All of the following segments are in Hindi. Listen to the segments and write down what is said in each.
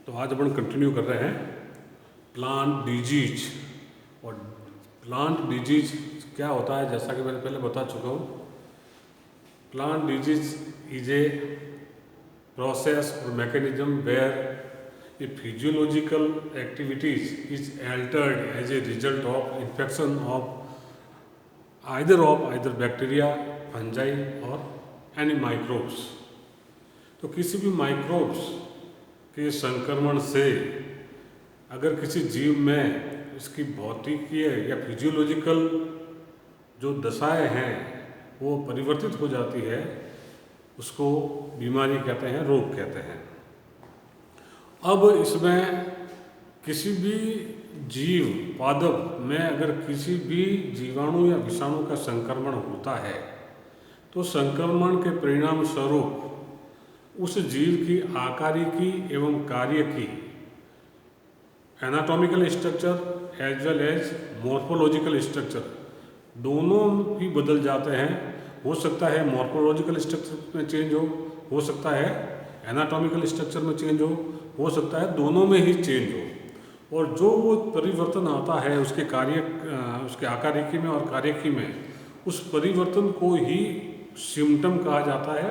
तो आज अपन कंटिन्यू कर रहे हैं प्लांट डिजीज। और प्लांट डिजीज क्या होता है, जैसा कि मैंने पहले बता चुका हूँ। Plant disease is a process और mechanism where a physiological activities is altered as a result of infection of either bacteria, fungi और एनी माइक्रोब्स। तो किसी भी माइक्रोब्स के संक्रमण से अगर किसी जीव में इसकी भौतिकीय या फिजियोलॉजिकल जो दशाएं हैं वो परिवर्तित हो जाती है, उसको बीमारी कहते हैं, रोग कहते हैं। अब इसमें किसी भी जीव पादप में अगर किसी भी जीवाणु या विषाणु का संक्रमण होता है तो संक्रमण के परिणाम स्वरूप उस जीव की आकारिकी एवं कार्य की anatomical structure as well as morphological structure दोनों भी बदल जाते हैं। हो सकता है मॉर्फोलॉजिकल स्ट्रक्चर में चेंज हो सकता है एनाटॉमिकल स्ट्रक्चर में चेंज हो सकता है दोनों में ही चेंज हो। और जो वो परिवर्तन आता है उसके उसके आकारिकी में और कार्यकी में, उस परिवर्तन को ही सिम्टम कहा जाता है,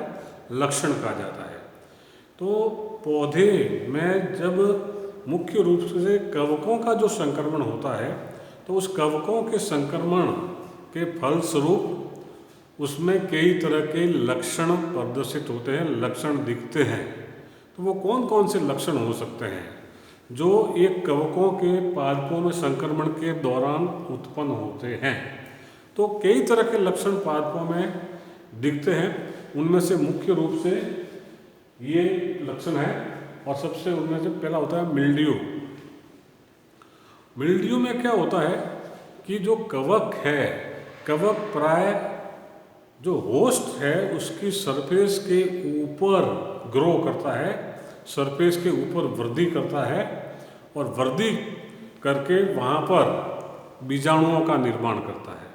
लक्षण कहा जाता है। तो पौधे में जब मुख्य रूप से कवकों का जो संक्रमण होता है तो उस कवकों के संक्रमण के फलस्वरूप उसमें कई तरह के लक्षण प्रदर्शित होते हैं, लक्षण दिखते हैं। तो वो कौन कौन से लक्षण हो सकते हैं जो एक कवकों के पादपों में संक्रमण के दौरान उत्पन्न होते हैं? तो कई तरह के लक्षण पादपों में दिखते हैं। उनमें से मुख्य रूप से ये लक्षण है, और सबसे उनमें से पहला होता है मिल्ड्यू। मिल्ड्यू में क्या होता है कि जो कवक है, कवक प्राय जो होस्ट है उसकी सरफेस के ऊपर ग्रो करता है, सरफेस के ऊपर वृद्धि करता है और वृद्धि करके वहाँ पर बीजाणुओं का निर्माण करता है।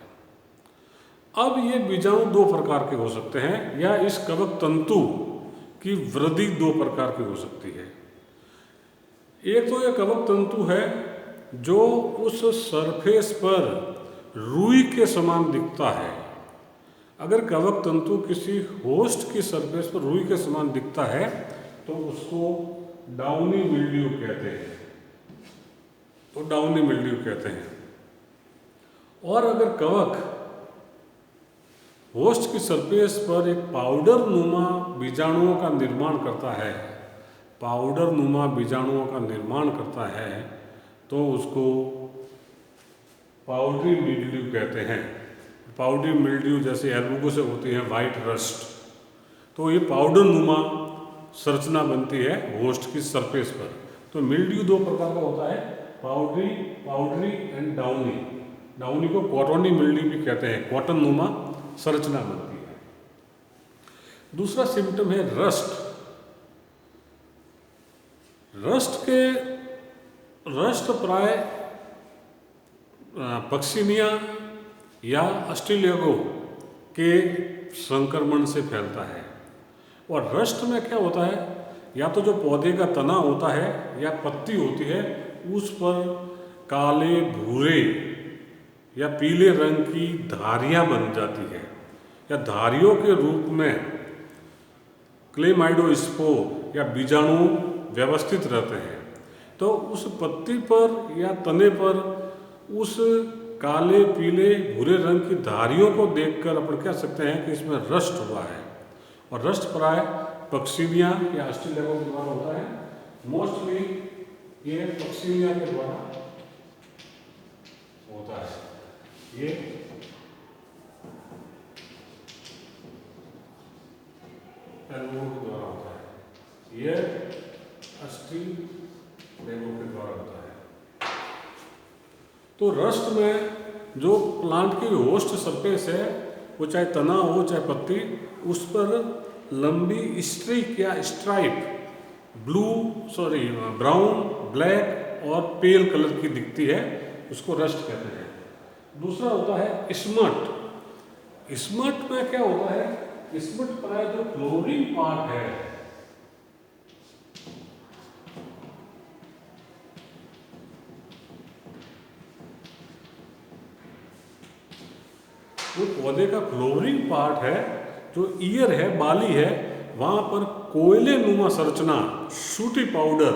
अब ये बीजाणु दो प्रकार के हो सकते हैं, या इस कवक तंतु की वृद्धि दो प्रकार की हो सकती है। एक तो यह कवक तंतु है जो उस सरफेस पर रुई के समान दिखता है। अगर कवक तंतु किसी होस्ट की सरफेस पर रुई के समान दिखता है तो उसको डाउनी मिल्ड्यू कहते हैं। तो डाउनी मिल्ड्यू कहते हैं। और अगर कवक होस्ट की सरफेस पर एक पाउडर नुमा बीजाणुओं का निर्माण करता है, पाउडर नुमा बीजाणुओं का निर्माण करता है, तो उसको पाउडरी मिल्ड्यू कहते हैं। पाउडरी मिल्ड्यू जैसे एल्बुगो से होती है वाइट रस्ट, तो ये पाउडर नुमा संरचना बनती है होस्ट की सरफेस पर। तो मिल्ड्यू दो प्रकार का होता है, पाउडरी एंड डाउनी। डाउनी को कॉटनी मिल्ड्यू भी कहते हैं, कॉटन नुमा संरचना बनती है। दूसरा सिम्टम है रस्ट। रस्ट प्राय पक्सिनिया या अस्टिलिगो के संक्रमण से फैलता है। और रस्ट में क्या होता है, या तो जो पौधे का तना होता है या पत्ती होती है उस पर काले, भूरे या पीले रंग की धारियां बन जाती है, या धारियों के रूप में क्लेमाइडोस्पोर या बीजाणु व्यवस्थित रहते हैं। तो उस पत्ती पर या तने पर उस काले, पीले, भूरे रंग की धारियों को देखकर अपन कह सकते हैं कि इसमें रस्ट हुआ है। और रस्ट प्राय पक्सिनिया या अस्टिलिगो के द्वारा होता है। मोस्टली ये पक्सिनिया के द्वारा होता है। ये एल्बुगो के द्वारा होता है, ये अस्टिलिगो के द्वारा होता है। तो रस्ट में जो प्लांट की होस्ट सरफेस है, वो चाहे तना हो चाहे पत्ती, उस पर लंबी स्ट्रिक या स्ट्राइप ब्राउन, ब्लैक और पेल कलर की दिखती है, उसको रस्ट कहते हैं। दूसरा होता है स्मट। स्मट में क्या होता है, स्मट प्राय जो फ्लोरिंग पार्ट है पौधे का फ्लोवरिंग पार्ट है, जो ईयर है, बाली है, वहाँ पर कोयले नुमा संरचना, सूटी पाउडर,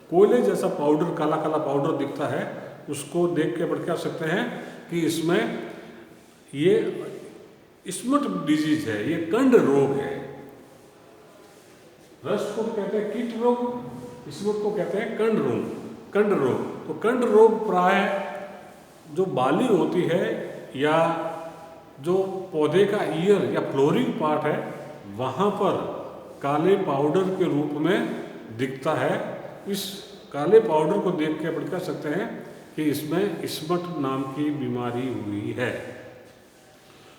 कोयले जैसा पाउडर, काला काला पाउडर दिखता है, उसको देख के बढ़ कह सकते हैं कि इसमें ये स्मट डिजीज है, ये कंड रोग है। रस्ट को कहते हैं कीट रोग, स्मट को कहते हैं कंड रोग। कंड रोग, तो कंड रोग प्राय जो बाली होती है या जो पौधे का ईयर या फ्लोरिंग पार्ट है, वहाँ पर काले पाउडर के रूप में दिखता है। इस काले पाउडर को देख के अपन कह सकते हैं कि इसमें स्मट नाम की बीमारी हुई है।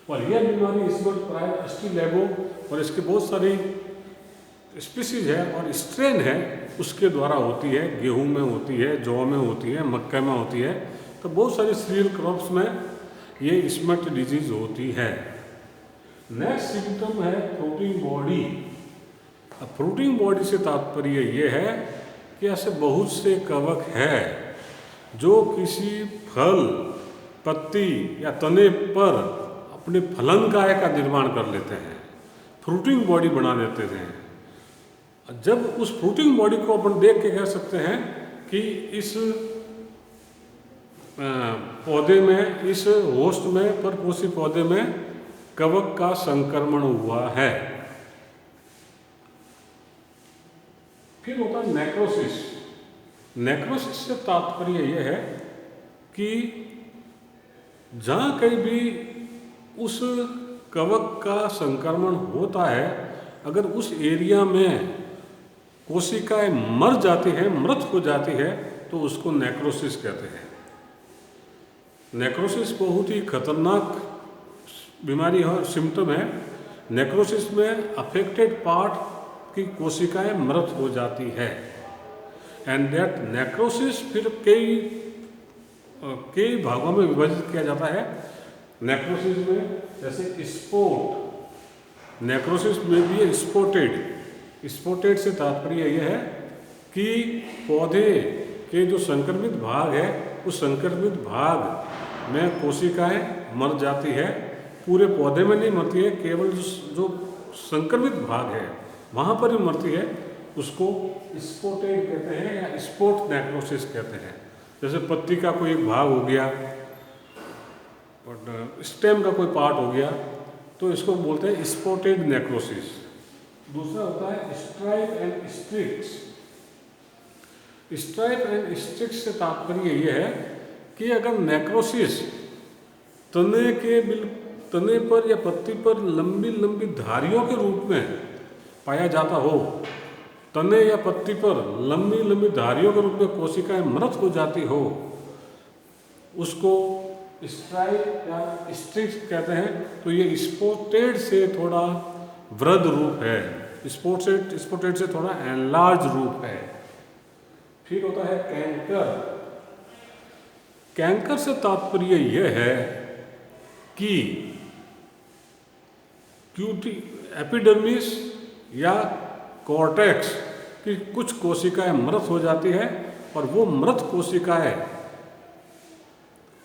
और यह बीमारी स्मट प्राय एस्टिलेबो और इसके बहुत सारी स्पीसीज है और स्ट्रेन है, उसके द्वारा होती है। गेहूं में होती है, जौ में होती है, मक्के में होती है, तो बहुत सारी सीरियल क्रॉप्स में ये स्मट डिजीज होती है। नेक्स्ट सिम्टम है फ्रूटिंग बॉडी। अब फ्रूटिंग बॉडी से तात्पर्य ये है कि ऐसे बहुत से कवक है जो किसी फल, पत्ती या तने पर अपने फलनकाय का निर्माण कर लेते हैं, फ्रूटिंग बॉडी बना देते हैं। जब उस फ्रूटिंग बॉडी को अपन देख के कह सकते हैं कि इस पौधे में, इस होस्ट में, परपोषी पौधे में कवक का संक्रमण हुआ है। फिर होता है नेक्रोसिस। नेक्रोसिस से तात्पर्य यह है कि जहाँ कहीं भी उस कवक का संक्रमण होता है, अगर उस एरिया में कोशिकाएं मर जाती है, मृत हो जाती है, तो उसको नेक्रोसिस कहते हैं। नेक्रोसिस बहुत ही खतरनाक बीमारी है, सिम्टम है। नेक्रोसिस में अफेक्टेड पार्ट की कोशिकाएं मृत हो जाती है। एंड दैट नेक्रोसिस फिर कई भागों में विभाजित किया जाता है। नेक्रोसिस में जैसे स्पॉट, नेक्रोसिस में भी है स्पॉटेड। स्पॉटेड से तात्पर्य यह है कि पौधे के जो संक्रमित भाग है, उस संक्रमित भाग में कोशिकाएं मर जाती है। पूरे पौधे में नहीं मरती है, केवल जो संक्रमित भाग है वहाँ पर ही मरती है। उसको स्पॉटेड कहते हैं या स्पॉट नेक्रोसिस कहते हैं। जैसे पत्ती का कोई एक भाग हो गया और स्टेम का कोई पार्ट हो गया, तो इसको बोलते हैं स्पॉटेड नेक्रोसिस। दूसरा होता है स्ट्राइप एंड स्ट्रिक्स। स्ट्राइप एंड स्ट्रिक्स से तात्पर्य यह है कि अगर नेक्रोसिस तने पर या पत्ती पर लंबी लंबी धारियों के रूप में पाया जाता हो, तने या पत्ती पर लंबी लंबी धारियों के रूप में कोशिकाएं मृत हो जाती हो, उसको स्ट्राइप या स्ट्रिक्स कहते हैं। तो ये स्पॉटेड से थोड़ा वृद्ध रूप है, स्पॉटेड से थोड़ा एनलार्ज रूप है। फिर होता है कैंकर। कैंकर से तात्पर्य यह है कि एपिडर्मिस या कॉर्टेक्स की कुछ कोशिकाएं मृत हो जाती है और वो मृत कोशिकाएं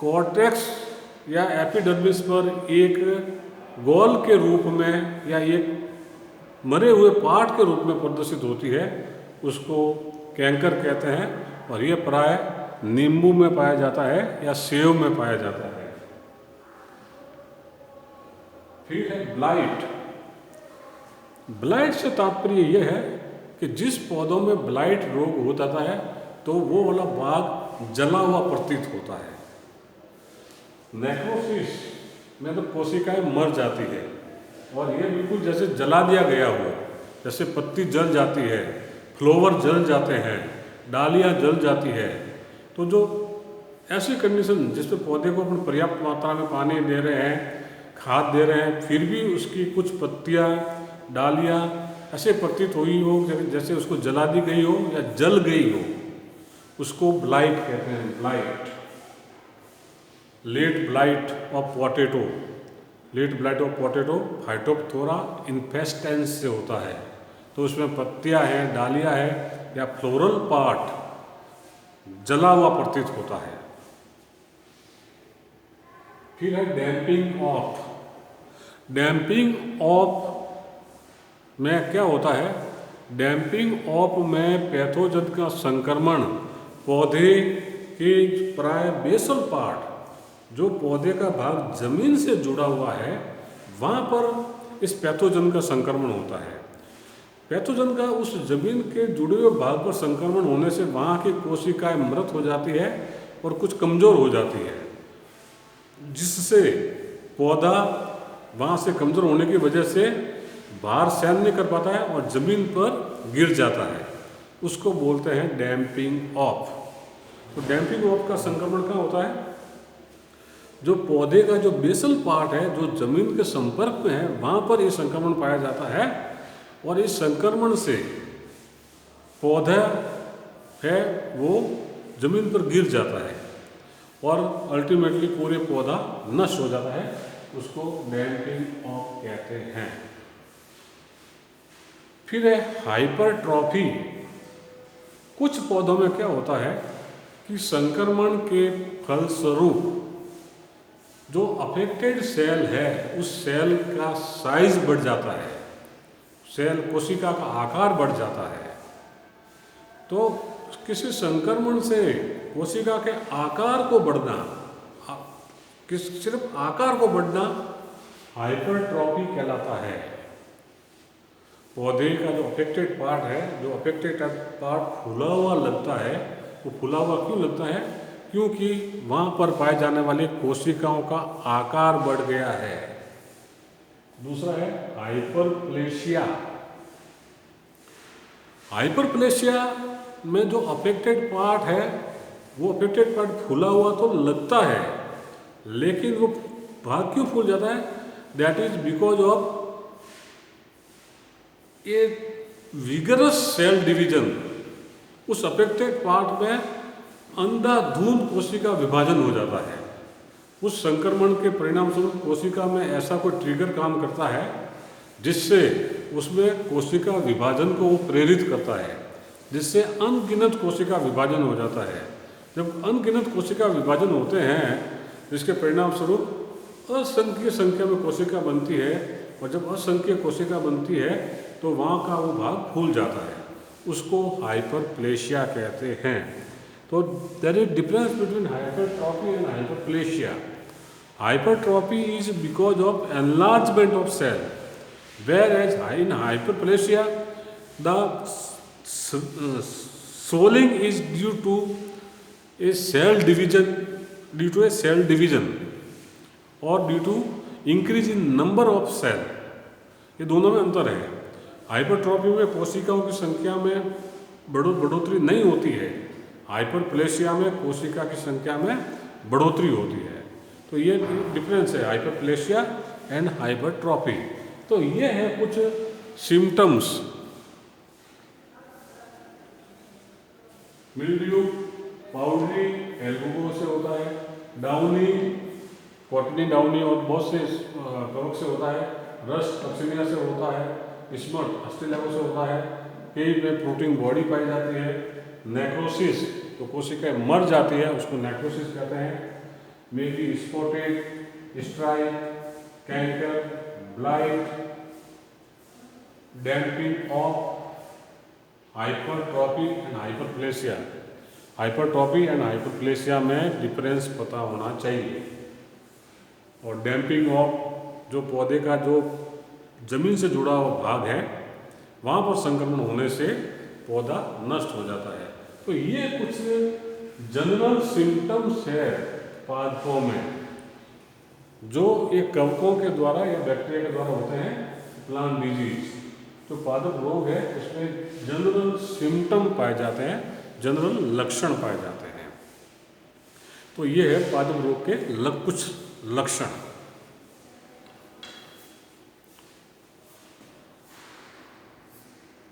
कॉर्टेक्स या एपिडर्मिस पर एक गोल के रूप में या एक मरे हुए पार्ट के रूप में प्रदर्शित होती है, उसको कैंकर कहते हैं। और ये प्राय नींबू में पाया जाता है या सेव में पाया जाता है। फिर है ब्लाइट। ब्लाइट से तात्पर्य यह है कि जिस पौधों में ब्लाइट रोग हो जाता है तो वो वाला भाग जला हुआ प्रतीत होता है। नेक्रोसिस में तो कोशिकाएं मर जाती है और ये बिल्कुल जैसे जला दिया गया हो, जैसे पत्ती जल जाती है, फ्लावर जल जाते हैं, डालियां जल जाती है। तो जो ऐसी कंडीशन जिसमें पौधे को अपन पर्याप्त मात्रा में पानी दे रहे हैं, खाद दे रहे हैं, फिर भी उसकी कुछ पत्तियां, डालियां ऐसे प्रतीत हुई हो जैसे उसको जला दी गई हो या जल गई हो, उसको ब्लाइट कहते हैं। Blight, late blight of potato. Late blight of potato phytophthora infestans से होता है। तो उसमें पत्तियां हैं, डालियां हैं या फ्लोरल पार्ट जला हुआ प्रतीत होता है। फिर है डैम्पिंग ऑफ। डैम्पिंग ऑफ में क्या होता है, डैम्पिंग ऑफ में पैथोजन का संक्रमण पौधे के प्राय बेसल पार्ट, जो पौधे का भाग जमीन से जुड़ा हुआ है, वहाँ पर इस पैथोजन का संक्रमण होता है। पैथोजन का उस जमीन के जुड़े हुए भाग पर संक्रमण होने से वहाँ की कोशिकाएं मृत हो जाती है और कुछ कमज़ोर हो जाती है, जिससे पौधा वहाँ से कमज़ोर होने की वजह से भार सहन नहीं कर पाता है और ज़मीन पर गिर जाता है। उसको बोलते हैं डैम्पिंग ऑफ। तो डैम्पिंग ऑफ का संक्रमण कहाँ होता है, जो पौधे का जो बेसल पार्ट है, जो ज़मीन के संपर्क में है, वहाँ पर ये संक्रमण पाया जाता है और इस संक्रमण से पौधा है वो ज़मीन पर गिर जाता है और अल्टीमेटली पूरे पौधा नष्ट हो जाता है। उसको डैम्पिंग ऑफ कहते हैं। फिर है हाइपरट्रॉफी। कुछ पौधों में क्या होता है कि संक्रमण के फलस्वरूप जो अफेक्टेड सेल है उस सेल का साइज बढ़ जाता है, सेल कोशिका का आकार बढ़ जाता है। तो किसी संक्रमण से कोशिका के आकार को बढ़ना, सिर्फ आकार को बढ़ना हाइपरट्रॉफी कहलाता है। पौधे का जो अफेक्टेड पार्ट है, जो अफेक्टेड पार्ट फूला हुआ लगता है, वो फूला हुआ क्यों लगता है, क्योंकि वहाँ पर पाए जाने वाली कोशिकाओं का आकार बढ़ गया है। दूसरा है हाइपरप्लेशिया। हाइपरप्लेशिया में जो अफेक्टेड पार्ट है, वो अफेक्टेड पार्ट फूला हुआ तो लगता है, लेकिन वो भाग क्यों फूल जाता है, that is because of a vigorous cell division. उस अफेक्टेड पार्ट में अंधाधुंध कोशिका विभाजन हो जाता है। उस संक्रमण के परिणाम स्वरूप कोशिका में ऐसा कोई ट्रिगर काम करता है जिससे उसमें कोशिका विभाजन को वो प्रेरित करता है, जिससे अनगिनत कोशिका विभाजन हो जाता है। जब अनगिनत कोशिका विभाजन होते हैं, जिसके परिणाम स्वरूप असंख्य संख्या में कोशिका बनती है, और जब असंख्य कोशिका बनती है तो वहाँ का वो भाग फूल जाता है। उसको हाइपरप्लेशिया कहते हैं। तो there is difference between hypertrophy and hyperplasia. Hypertrophy is because of enlargement of cell, whereas in hyperplasia the swelling is due to a cell division or due to increase in number of cell। ये दोनों में अंतर है। हाइपरट्रॉफी में कोशिकाओं की संख्या में बढ़ोतरी नहीं होती है, हाइपरप्लेशिया में कोशिका की संख्या में बढ़ोतरी होती है। तो ये डिफरेंस है हाइपरप्लेशिया एंड हाइपरट्रॉफी। तो ये है कुछ सिम्टम्स। मिल्ड्यू पाउडरी एल्बुगो से होता है, डाउनी कॉटनी डाउनी और बहुत से कवक से होता है, रस्ट टॉक्सिनिया से होता है, स्मट अस्टिलेगो से होता है, कई में प्रोटीन बॉडी पाई जाती है, नेक्रोसिस तो कोशिकाएं मर जाती है, उसको नेक्रोसिस कहते हैं, may be spotted strike canker blight. Damping off hypertrophy and hyperplasia. Hypertrophy and hyperplasia में डिफरेंस पता होना चाहिए। और डैम्पिंग ऑफ जो पौधे का जो जमीन से जुड़ा हुआ भाग है, वहाँ पर संक्रमण होने से पौधा नष्ट हो जाता है। तो ये कुछ जनरल सिम्टम्स है पादपों में, जो एक कवकों के द्वारा या बैक्टीरिया के द्वारा होते हैं। प्लांट डिजीज जो पादप रोग है, उसमें जनरल सिम्टम पाए जाते हैं, जनरल लक्षण पाए जाते हैं। तो ये है पादप रोग के कुछ लक्षण।